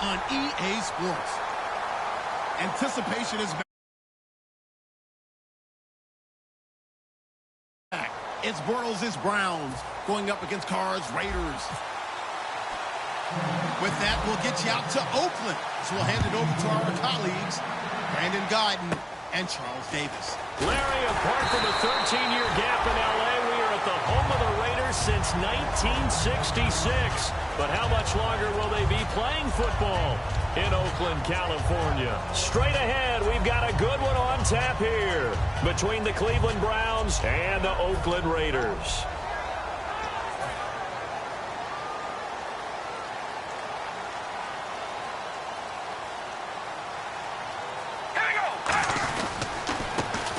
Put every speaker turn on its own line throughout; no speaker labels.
on EA Sports. Anticipation is back. It's Bortles' Browns going up against Carr's Raiders. With that, we'll get you out to Oakland. So we'll hand it over to our colleagues, Brandon Gaudin and Charles Davis.
Larry, apart from a 13-year gap in L.A., we are at the home of the Raiders since 1966. But how much longer will they be playing football in Oakland, California? Straight ahead, we've got a good one on tap here between the Cleveland Browns and the Oakland Raiders.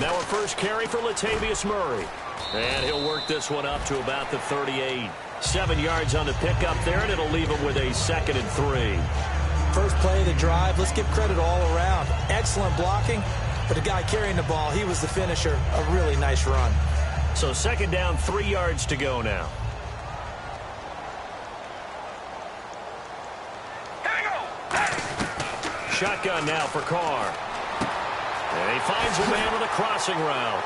Now our first carry for Latavius Murray. And he'll work this one up to about the 38. 7 yards on the pickup there, and it'll leave him with a 2nd and 3.
First play of the drive, let's give credit all around. Excellent blocking, but the guy carrying the ball, he was the finisher. A really nice run.
So 2nd down, 3 yards to go now. Shotgun now for Carr. And he finds a man on a crossing route.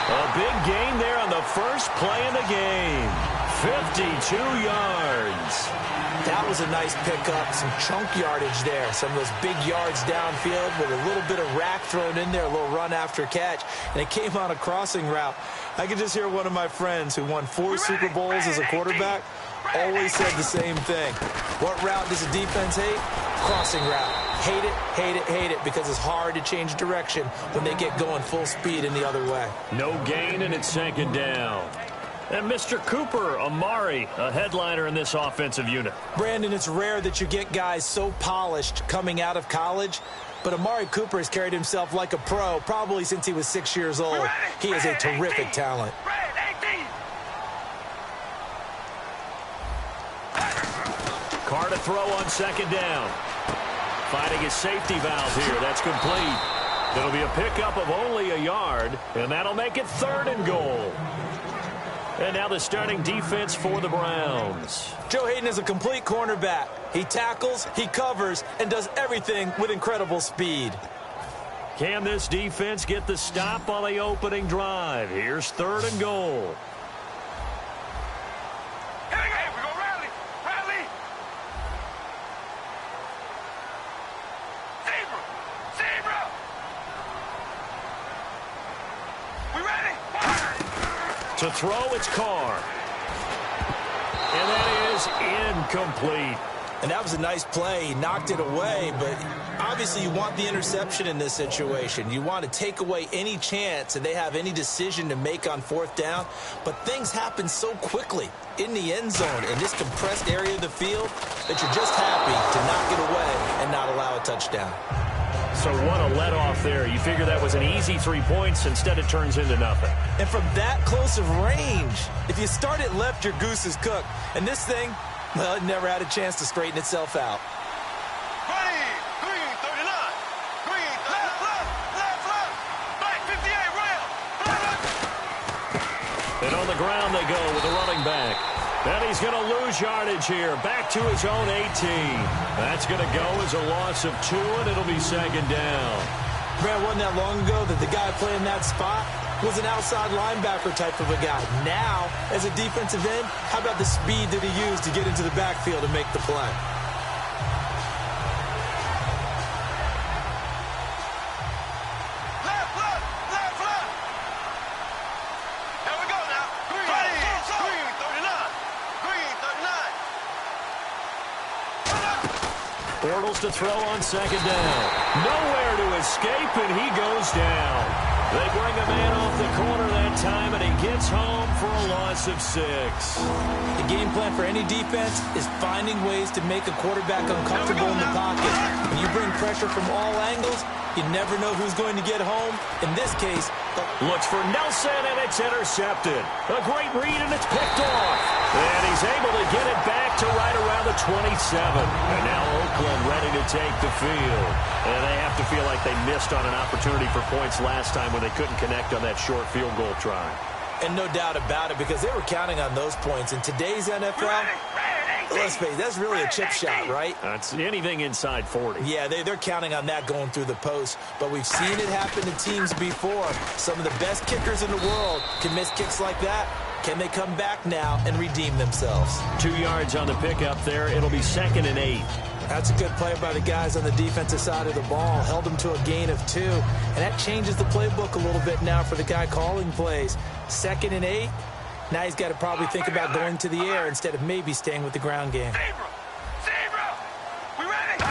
A big gain there on the first play of the game. 52 yards.
That was a nice pickup. Some chunk yardage there. Some of those big yards downfield with a little bit of rack thrown in there, a little run after catch. And it came on a crossing route. I could just hear one of my friends who won 4 Super Bowls as a quarterback always said the same thing. What route does a defense hate? Crossing route. Hate it, hate it, hate it, because it's hard to change direction when they get going full speed in the other way.
No gain, and it's 2nd down. And Mr. Cooper Amari, a headliner in this offensive unit.
Brandon, it's rare that you get guys so polished coming out of college, but Amari Cooper has carried himself like a pro probably since he was 6 years old. He is a terrific talent.
Carr to throw on 2nd down. Finding his safety valve here. That's complete. It'll be a pickup of only a yard, and that'll make it 3rd and goal. And now the starting defense for the Browns.
Joe Hayden is a complete cornerback. He tackles, he covers, and does everything with incredible speed.
Can this defense get the stop on the opening drive? Here's 3rd and goal. To throw, it's Carr. And that is incomplete.
And that was a nice play. He knocked it away, but obviously you want the interception in this situation. You want to take away any chance that they have any decision to make on 4th down. But things happen so quickly in the end zone in this compressed area of the field that you're just happy to knock it away and not allow a touchdown.
So what a let-off there. You figure that was an easy 3 points. Instead, it turns into nothing.
And from that close of range, if you start it left, your goose is cooked. And this thing, well, it never had a chance to straighten itself out.
Green, 39. Green, left, back, 58, rail.
And on the ground they go with the running back. And he's going to lose yardage here. Back to his own 18. That's going to go as a loss of 2, and it'll be 2nd down.
Brad, wasn't that long ago that the guy playing that spot was an outside linebacker type of a guy. Now, as a defensive end, how about the speed that he used to get into the backfield and make the play?
Bortles to throw on 2nd down. Nowhere to escape, and he goes down. They bring a man off the corner that time, and he gets home for a loss of 6.
The game plan for any defense is finding ways to make a quarterback uncomfortable in the pocket. When you bring pressure from all angles, you never know who's going to get home. In this case,
looks for Nelson, and it's intercepted. A great read, and it's picked off. And he's able to get it back to right around the 27. And now Oakland ready to take the field. And they have to feel like they missed on an opportunity for points last time when they couldn't connect on that short field goal try.
And no doubt about it, because they were counting on those points. In today's NFL, Let's face it, that's really a chip shot, right?
That's anything inside 40.
Yeah, they're counting on that going through the post. But we've seen it happen to teams before. Some of the best kickers in the world can miss kicks like that. Can they come back now and redeem themselves?
2 yards on the pickup there. It'll be 2nd and 8.
That's a good play by the guys on the defensive side of the ball. Held them to a gain of 2. And that changes the playbook a little bit now for the guy calling plays. 2nd and 8. Now he's got to probably think about going to the air instead of maybe staying with the ground game.
Zebra! We ready?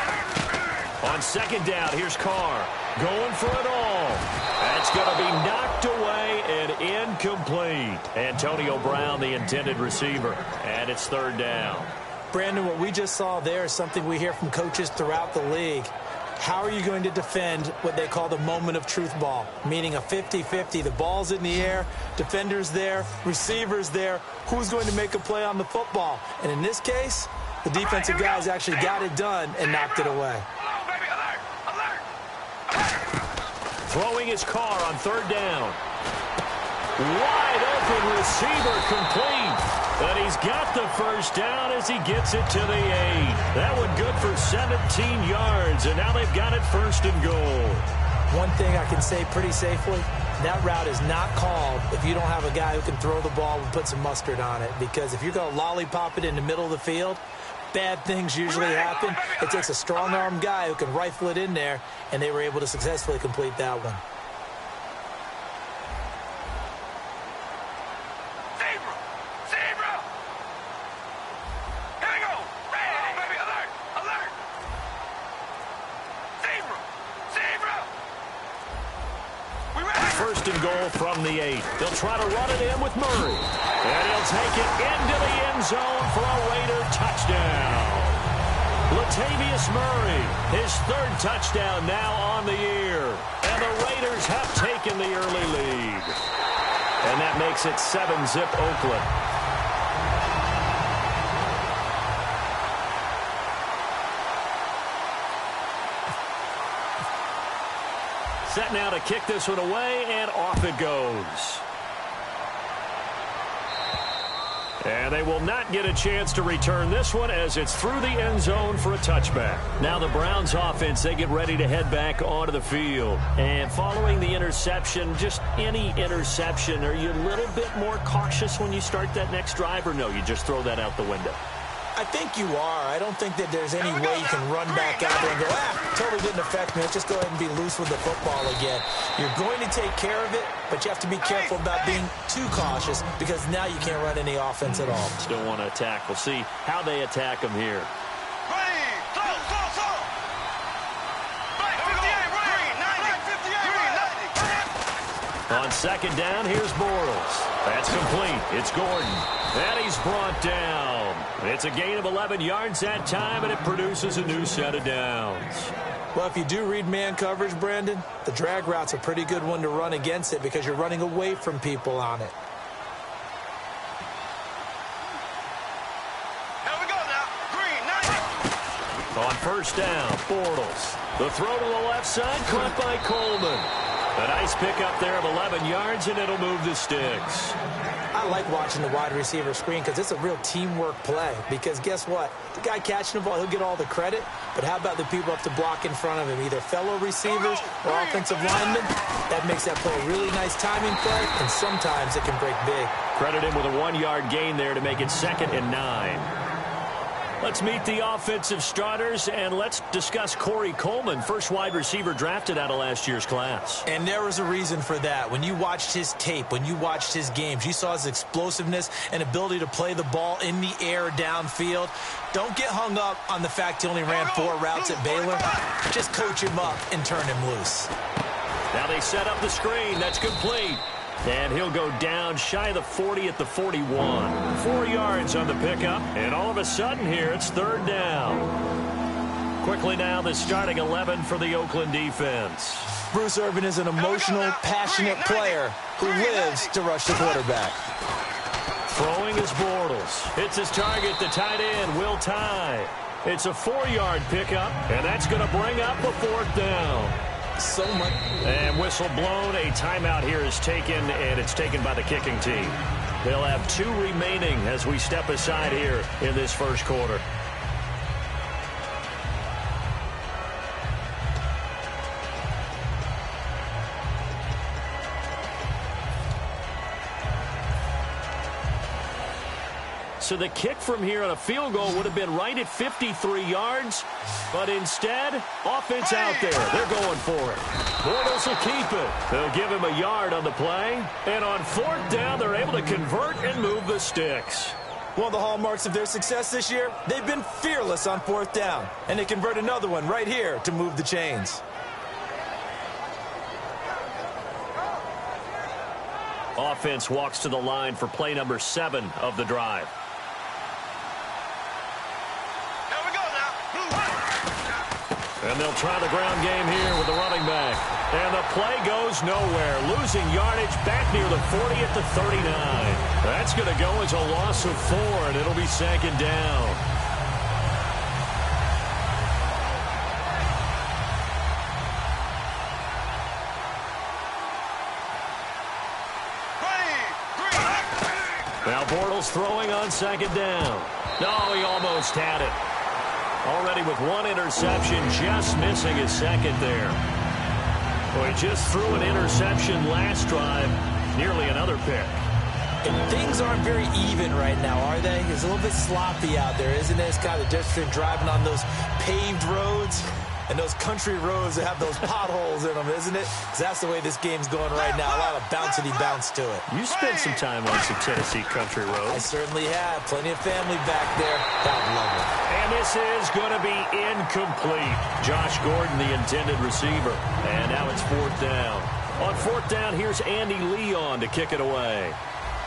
On 2nd down, here's Carr. Going for it all. That's going to be knocked away and incomplete. Antonio Brown, the intended receiver. And it's 3rd down.
Brandon, what we just saw there is something we hear from coaches throughout the league. How are you going to defend what they call the moment of truth ball, meaning a 50-50? The ball's in the air, defender's there, receiver's there. Who's going to make a play on the football? And in this case, the defensive guys actually got it done and knocked it away.
Throwing his Carr on 3rd down. Wide open receiver complete. But he's got the 1st down as he gets it to the 8. That one good for 17 yards, and now they've got it 1st and goal.
One thing I can say pretty safely, that route is not called if you don't have a guy who can throw the ball and put some mustard on it. Because if you're going to lollipop it in the middle of the field, bad things usually happen. It takes a strong-arm guy who can rifle it in there, and they were able to successfully complete that one.
And goal from the 8. They'll try to run it in with Murray. And he'll take it into the end zone for a Raider touchdown. Latavius Murray, his 3rd touchdown now on the year. And the Raiders have taken the early lead. And that makes it 7-zip Oakland. Set now to kick this one away, and off it goes. And they will not get a chance to return this one as it's through the end zone for a touchback. Now the Browns offense, they get ready to head back onto the field. And following the interception, just any interception, are you a little bit more cautious when you start that next drive, or no, you just throw that out the window?
I think you are. I don't think that there's any way you can run back out there and go, totally didn't affect me. Let's just go ahead and be loose with the football again. You're going to take care of it, but you have to be careful about being too cautious because now you can't run any offense at all.
Still want to attack. We'll see how they attack him here. On 2nd down, here's Bortles. That's complete. It's Gordon. And he's brought down. It's a gain of 11 yards that time, and it produces a new set of downs.
Well, if you do read man coverage, Brandon, the drag route's a pretty good one to run against it because you're running away from people on it.
Here we go now. Green, 90.
On 1st down, Bortles. The throw to the left side, caught by Coleman. A nice pickup there of 11 yards, and it'll move the sticks.
I like watching the wide receiver screen because it's a real teamwork play. Because guess what? The guy catching the ball, he'll get all the credit. But how about the people up to block in front of him? Either fellow receivers or offensive linemen. That makes that play a really nice timing play, and sometimes it can break big.
Credit him with a 1-yard gain there to make it 2nd and 9. Let's meet the offensive starters, and let's discuss Corey Coleman, first wide receiver drafted out of last year's class.
And there was a reason for that. When you watched his tape, when you watched his games, you saw his explosiveness and ability to play the ball in the air downfield. Don't get hung up on the fact he only ran 4 routes at Baylor. Just coach him up and turn him loose.
Now they set up the screen. That's complete. And he'll go down shy of the 40 at the 41. 4 yards on the pickup. And all of a sudden here, it's 3rd down. Quickly now, the starting 11 for the Oakland defense.
Bruce Irvin is an emotional, passionate player who lives to rush the quarterback.
Throwing is Bortles. It's his target, the tight end, Will Tye. It's a 4-yard pickup, and that's going to bring up a 4th down.
So much.
And whistle blown. A timeout here is taken, and it's taken by the kicking team. They'll have 2 remaining as we step aside here in this first quarter. So the kick from here on a field goal would have been right at 53 yards. But instead, offense out there. They're going for it. Bortles will keep it. They'll give him a yard on the play. And on 4th down, they're able to convert and move the sticks.
One of the hallmarks of their success this year, they've been fearless on 4th down. And they convert another one right here to move the chains.
Offense walks to the line for play number 7 of the drive. And they'll try the ground game here with the running back. And the play goes nowhere. Losing yardage back near the 40 at the 39. That's going to go as a loss of 4, and it'll be 2nd down. Now Bortles throwing on 2nd down. No, he almost had it. Already with 1 interception, just missing his 2nd there. Well, he just threw an interception last drive, nearly another pick.
And things aren't very even right now, are they? It's a little bit sloppy out there, isn't it? It's kind of different driving on those paved roads and those country roads that have those potholes in them, isn't it? 'Cause that's the way this game's going right now. A lot of bouncy bounce to it.
You spent some time on some Tennessee country roads.
I certainly have. Plenty of family back there. God love it.
And this is going to be incomplete. Josh Gordon, the intended receiver. And now it's 4th down. On 4th down, here's Andy Leon to kick it away.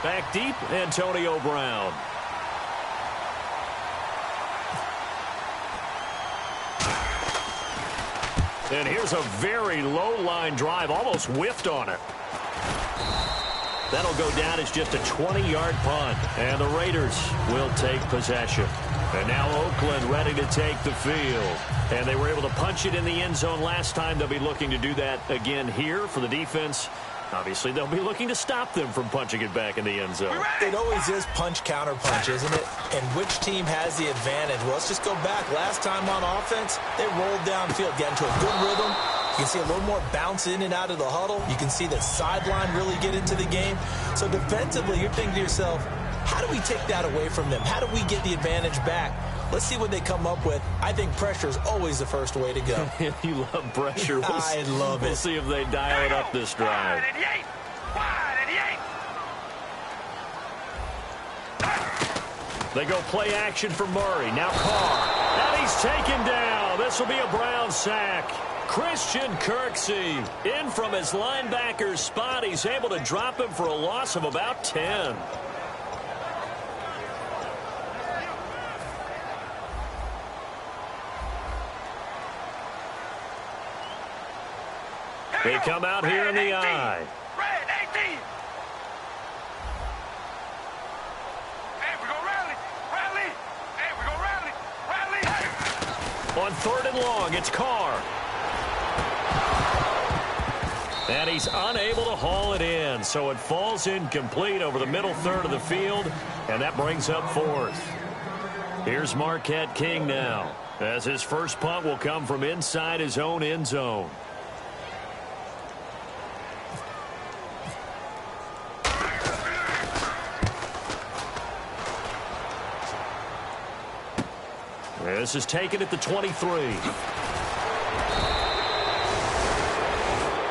Back deep, Antonio Brown. And here's a very low-line drive, almost whiffed on it. That'll go down as just a 20-yard punt. And the Raiders will take possession. And now Oakland ready to take the field. And they were able to punch it in the end zone last time. They'll be looking to do that again here for the defense. Obviously, they'll be looking to stop them from punching it back in the end zone.
It always is punch-counter-punch, isn't it? And which team has the advantage? Well, let's just go back. Last time on offense, they rolled downfield, got into a good rhythm. You can see a little more bounce in and out of the huddle. You can see the sideline really get into the game. So defensively, you're thinking to yourself, how do we take that away from them? How do we get the advantage back? Let's see what they come up with. I think pressure is always the first way to go.
You love pressure.
I love it.
We'll see if they dial it up this drive. They go play action for Murray. Now Carr. And he's taken down. This will be a Brown sack. Christian Kirksey in from his linebacker spot. He's able to drop him for a loss of about 10. They come out here in the eye.
Red 18. Hey, we go rally. Rally. Hey, we go rally. Rally.
On 3rd and long, it's Carr. And he's unable to haul it in, so it falls incomplete over the middle 3rd of the field, and that brings up 4th. Here's Marquette King now, as his first punt will come from inside his own end zone. This is taken at the 23.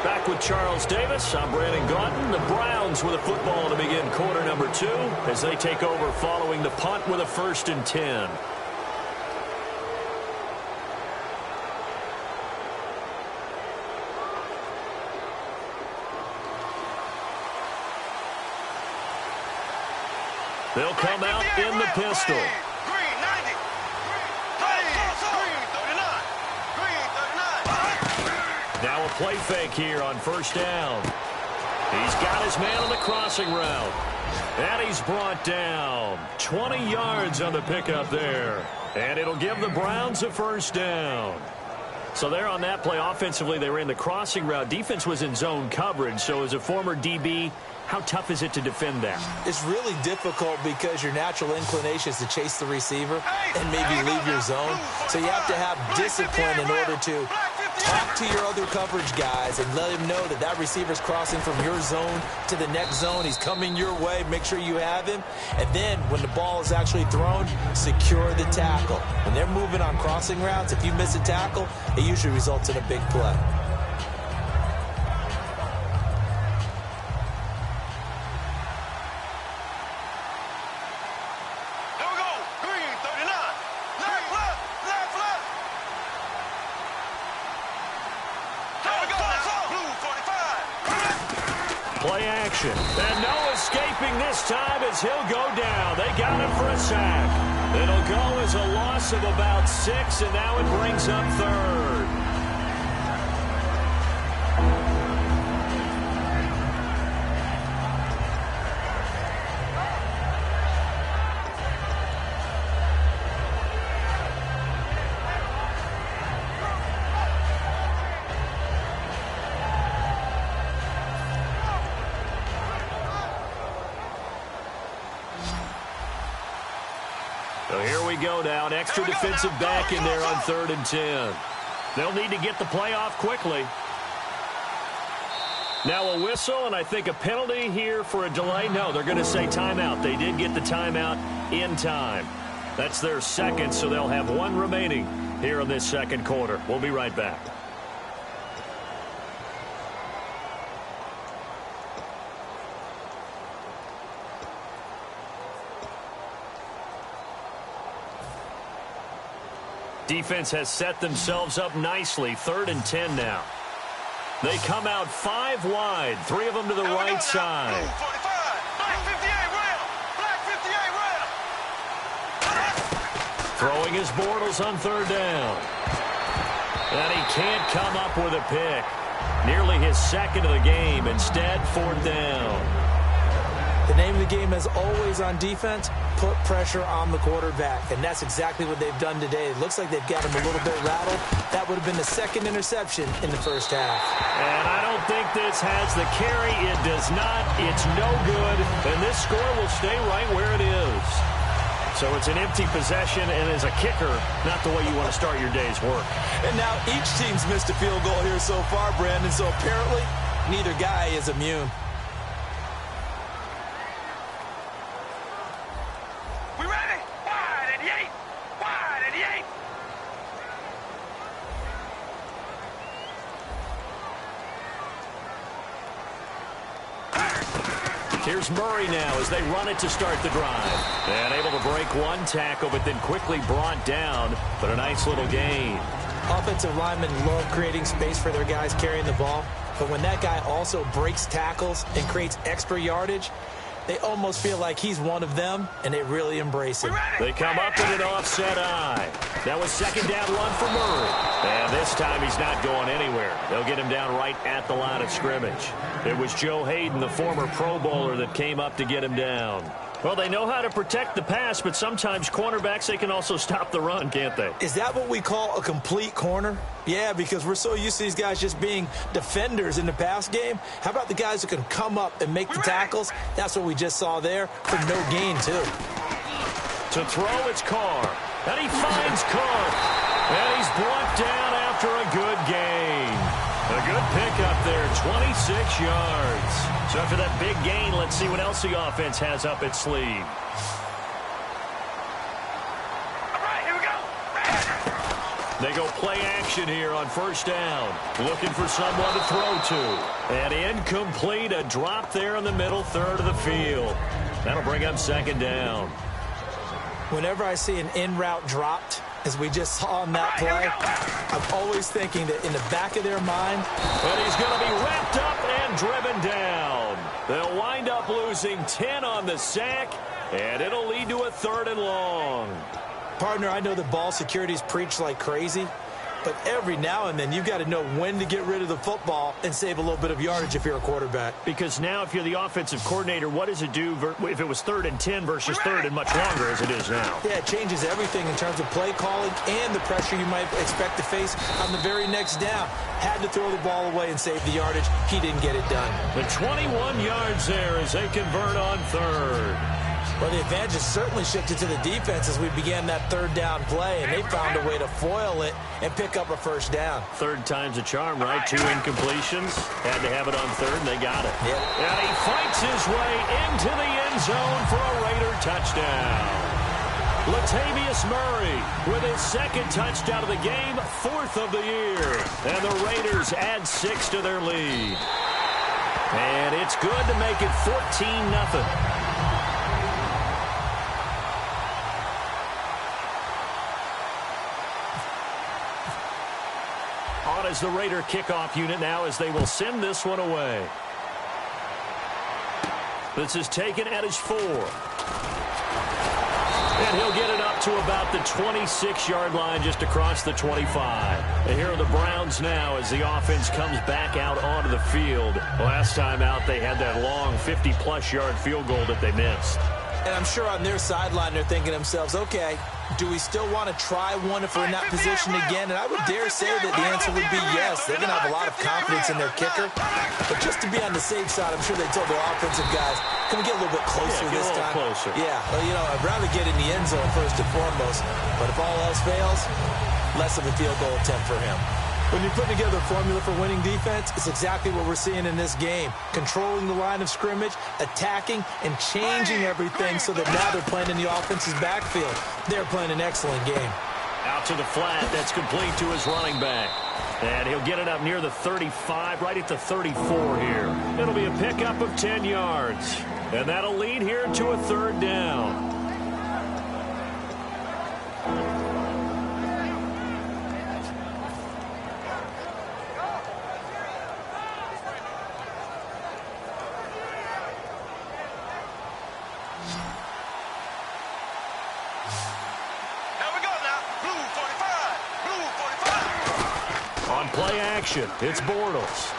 Back with Charles Davis, I'm Brandon Gaudin. The Browns with a football to begin quarter number 2 as they take over following the punt with a 1st and 10. They'll come out in the pistol.
Green 90. Green 39. Green 39.
Now a play fake here on 1st down. He's got his man on the crossing route. And he's brought down. 20 yards on the pickup there. And it'll give the Browns a 1st down. So there on that play, offensively, they ran the crossing route. Defense was in zone coverage. So as a former DB, how tough is it to defend that?
It's really difficult because your natural inclination is to chase the receiver and maybe leave your zone. So you have to have discipline in order to talk to your other coverage guys and let him know that that receiver's crossing from your zone to the next zone. He's coming your way. Make sure you have him. And then when the ball is actually thrown, secure the tackle. When they're moving on crossing routes, if you miss a tackle, it usually results in a big play.
Play action. And no escaping this time as he'll go down. They got him for a sack. It'll go as a loss of about 6, and now it brings up third. So here we go now. An extra defensive back in there on 3rd and 10. They'll need to get the play off quickly. Now a whistle, and I think a penalty here for a delay. No, they're going to say timeout. They did get the timeout in time. That's their second, so they'll have one remaining here in this second quarter. We'll be right back. Defense has set themselves up nicely. 3rd and 10 now. They come out 5 wide. 3 of them to the right side. Throwing his Bortles on 3rd down. And he can't come up with a pick. Nearly his second of the game. Instead, 4th down.
The name of the game is always on defense, put pressure on the quarterback. And that's exactly what they've done today. It looks like they've got him a little bit rattled. That would have been the second interception in the first half.
And I don't think this has the carry. It does not. It's no good. And this score will stay right where it is. So it's an empty possession, and as a kicker, not the way you want to start your day's work.
And now each team's missed a field goal here so far, Brandon. So apparently, neither guy is immune.
Here's Murray now as they run it to start the drive. And able to break one tackle, but then quickly brought down. But a nice little gain.
Offensive linemen love creating space for their guys carrying the ball. But when that guy also breaks tackles and creates extra yardage, they almost feel like he's one of them, and they really embrace him.
They come up with an offset eye. That was 2nd down run for Murray. And this time he's not going anywhere. They'll get him down right at the line of scrimmage. It was Joe Hayden, the former Pro Bowler, that came up to get him down. Well, they know how to protect the pass, but sometimes cornerbacks, they can also stop the run, can't they?
Is that what we call a complete corner? Yeah, because we're so used to these guys just being defenders in the pass game. How about the guys who can come up and make the tackles? That's what we just saw there for no gain, too.
To throw, it's Carr. And he finds Carr. And he's brought down after a good gain. A good pickup there, 26 yards. So after that big gain, let's see what else the offense has up its sleeve.
All right, here we go.
They go play action here on 1st down. Looking for someone to throw to. And incomplete, a drop there in the middle third of the field. That'll bring up 2nd down.
Whenever I see an in-route dropped, as we just saw on that play, I'm always thinking that in the back of their mind.
And he's going to be wrapped up and driven down. They'll wind up losing 10 on the sack, and it'll lead to a 3rd and long.
Partner, I know that ball security's preached like crazy, but every now and then you've got to know when to get rid of the football and save a little bit of yardage if you're a quarterback.
Because now if you're the offensive coordinator, what does it do if it was 3rd and 10 versus 3rd and much longer as it is now?
Yeah, it changes everything in terms of play calling and the pressure you might expect to face on the very next down. Had to throw the ball away and save the yardage. He didn't get it done.
The 21 yards there as they convert on 3rd.
Well, the advantage has certainly shifted to the defense as we began that 3rd down play, and they found a way to foil it and pick up a 1st down.
3rd time's a charm, right? 2 incompletions. Had to have it on 3rd, and they got it.
Yep.
And he fights his way into the end zone for a Raider touchdown. Latavius Murray with his 2nd touchdown of the game, 4th of the year. And the Raiders add 6 to their lead. And it's good to make it 14-0. On as the Raider kickoff unit now as they will send this one away. This is taken at his 4. And he'll get it up to about the 26-yard line just across the 25. And here are the Browns now as the offense comes back out onto the field. Last time out they had that long 50-plus yard field goal that they missed.
And I'm sure on their sideline they're thinking to themselves, okay, do we still want to try one if we're in that position again? And I would dare say that the answer would be yes. They're going to have a lot of confidence in their kicker. But just to be on the safe side, I'm sure they told their offensive guys, can we get a little bit closer this time?
Closer.
Yeah, well, you know, I'd rather get in the end zone first and foremost. But if all else fails, less of a field goal attempt for him. When you put together a formula for winning defense, it's exactly what we're seeing in this game. Controlling the line of scrimmage, attacking, and changing everything so that now they're playing in the offense's backfield. They're playing an excellent game.
Out to the flat. That's complete to his running back. And he'll get it up near the 35, right at the 34 here. It'll be a pickup of 10 yards. And that'll lead here to a 3rd down. Play action. It's Bortles.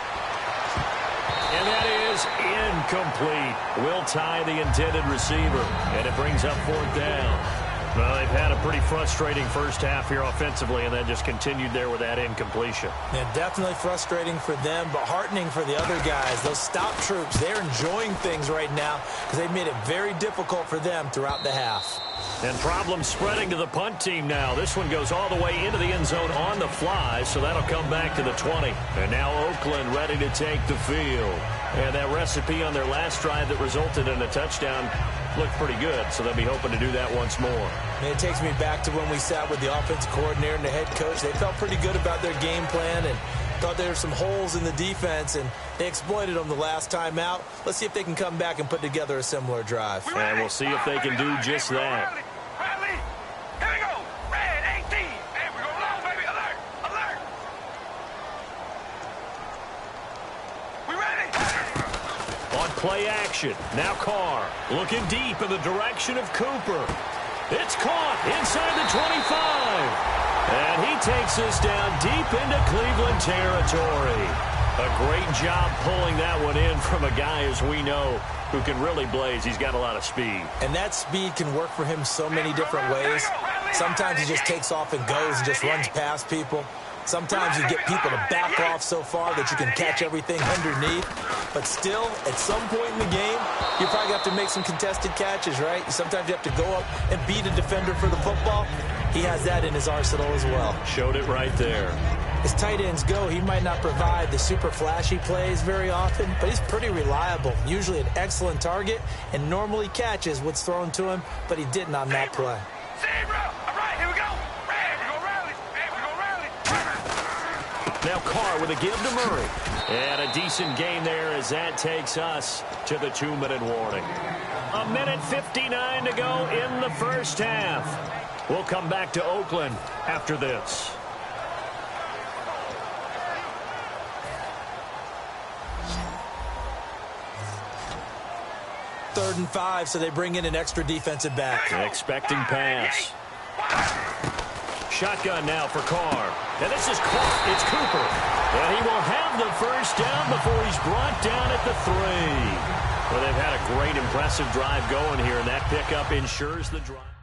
And that is incomplete. Will tie the intended receiver. And it brings up 4th down. Well, they've had a pretty frustrating first half here offensively, and then just continued there with that incompletion.
Yeah, definitely frustrating for them, but heartening for the other guys. Those stop troops, they're enjoying things right now because they've made it very difficult for them throughout the half.
And problems spreading to the punt team now. This one goes all the way into the end zone on the fly, so that'll come back to the 20. And now Oakland ready to take the field. And that recipe on their last drive that resulted in a touchdown looked pretty good, so they'll be hoping to do that once more.
And it takes me back to when we sat with the offensive coordinator and the head coach. They felt pretty good about their game plan and thought there were some holes in the defense, and they exploited them the last time out. Let's see if they can come back and put together a similar drive.
And we'll see if they can do just that.
Riley, here we go. Red 18. And we're going long, baby. Alert, alert. We ready?
On play action, now Carr looking deep in the direction of Cooper. It's caught inside the 25. And he takes us down deep into Cleveland territory. A great job pulling that one in from a guy, as we know, who can really blaze. He's got a lot of speed.
And that speed can work for him so many different ways. Sometimes he just takes off and goes and just runs past people. Sometimes you get people to back off so far that you can catch everything underneath. But still, at some point in the game, you probably have to make some contested catches, right? Sometimes you have to go up and beat a defender for the football. He has that in his arsenal as well.
Showed it right there.
As tight ends go, he might not provide the super flashy plays very often, but he's pretty reliable. Usually an excellent target, and normally catches what's thrown to him, but he didn't on that play.
Zebra. All right, here we go. Red, we're going to rally. Red, we're going to rally.
Now Carr with a give to Murray. And a decent game there as that takes us to the 2-minute warning. 1:59 to go in the first half. We'll come back to Oakland after this.
Third and 5, so they bring in an extra defensive back.
Expecting pass. Shotgun now for Carr. And this is caught. It's Cooper. And he will have the first down before he's brought down at the 3. Well, they've had a great, impressive drive going here, and that pickup ensures the drive.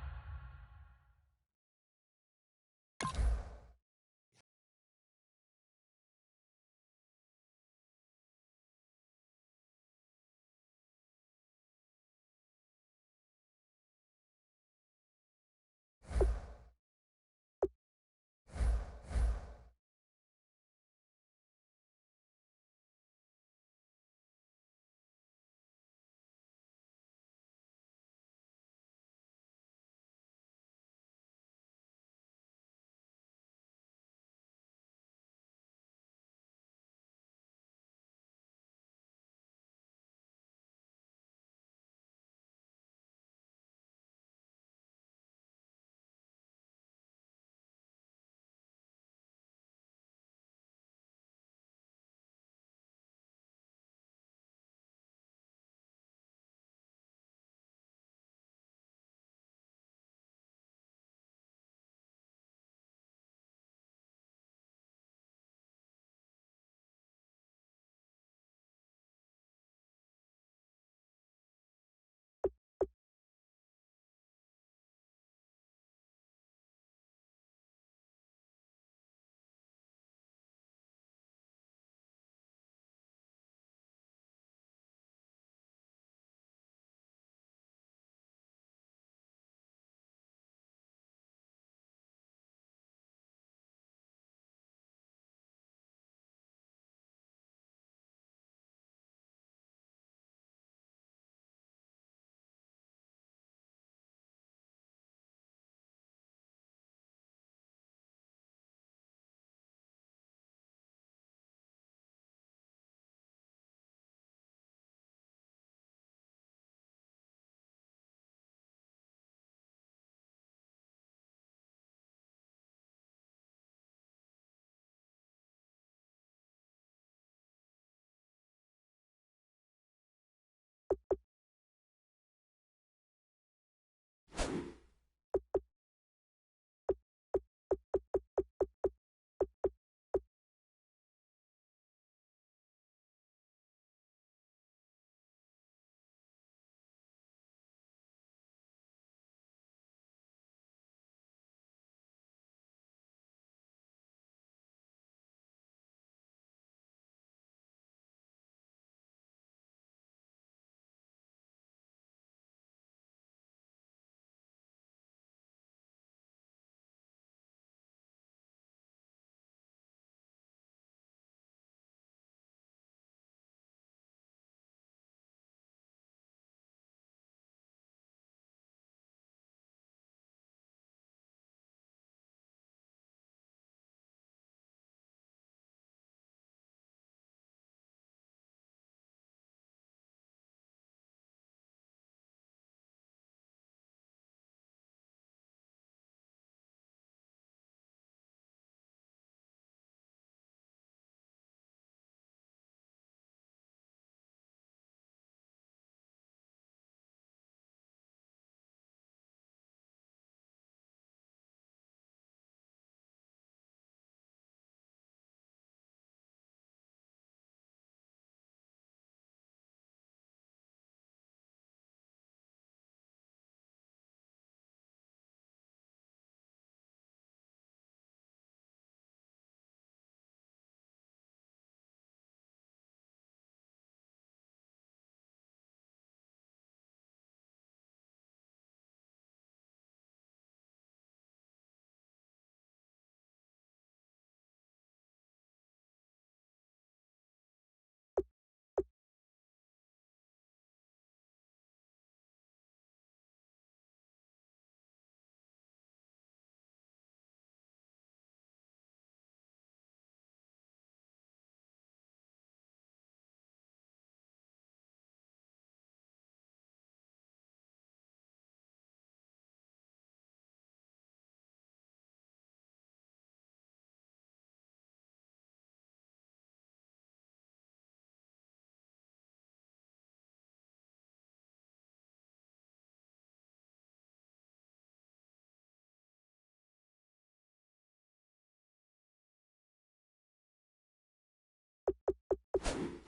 you.